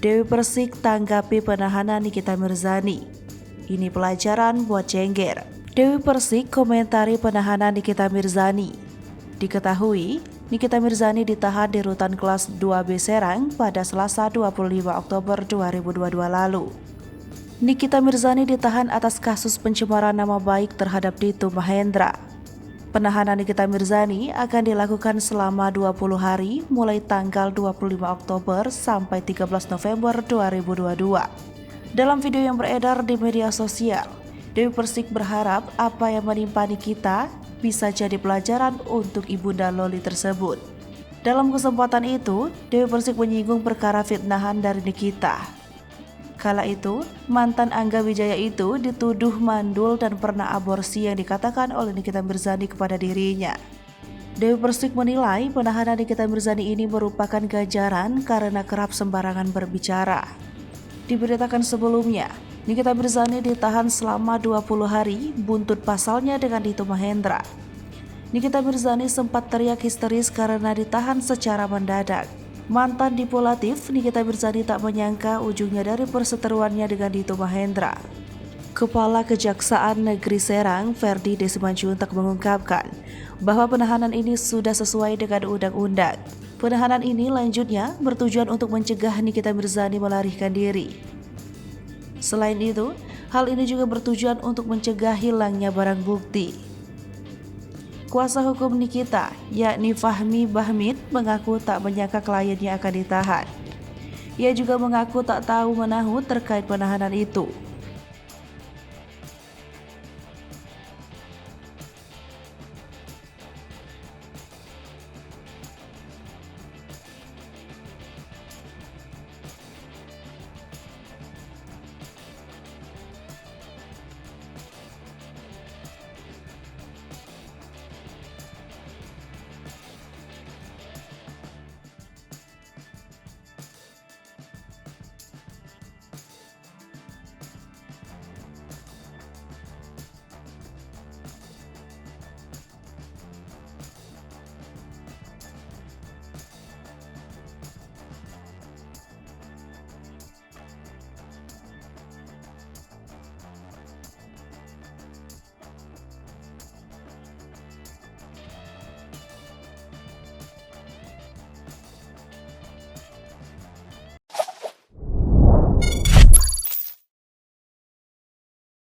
Dewi Persik tanggapi penahanan Nikita Mirzani. Ini pelajaran buat Cengger. Dewi Persik komentari penahanan Nikita Mirzani. Diketahui, Nikita Mirzani ditahan di rutan kelas 2B Serang pada Selasa 25 Oktober 2022 lalu. Nikita Mirzani ditahan atas kasus pencemaran nama baik terhadap Dito Mahendra. Penahanan Nikita Mirzani akan dilakukan selama 20 hari mulai tanggal 25 Oktober sampai 13 November 2022. Dalam video yang beredar di media sosial, Dewi Persik berharap apa yang menimpa Nikita bisa jadi pelajaran untuk ibunda Loli tersebut. Dalam kesempatan itu, Dewi Persik menyinggung perkara fitnahan dari Nikita. Kala itu, mantan Angga Wijaya itu dituduh mandul dan pernah aborsi yang dikatakan oleh Nikita Mirzani kepada dirinya. Dewi Persik menilai penahanan Nikita Mirzani ini merupakan ganjaran karena kerap sembarangan berbicara. Diberitakan sebelumnya, Nikita Mirzani ditahan selama 20 hari buntut pasalnya dengan Dito Mahendra. Nikita Mirzani sempat teriak histeris karena ditahan secara mendadak. Mantan diplomatif Nikita Mirzani tak menyangka ujungnya dari perseteruannya dengan Dito Mahendra. Kepala Kejaksaan Negeri Serang, Ferdi Desmanjuntak mengungkapkan bahwa penahanan ini sudah sesuai dengan undang-undang. Penahanan ini lanjutnya bertujuan untuk mencegah Nikita Mirzani melarikan diri. Selain itu, hal ini juga bertujuan untuk mencegah hilangnya barang bukti. Kuasa hukum Nikita, yakni Fahmi Bahmid, mengaku tak menyangka kliennya akan ditahan. Ia juga mengaku tak tahu menahu terkait penahanan itu.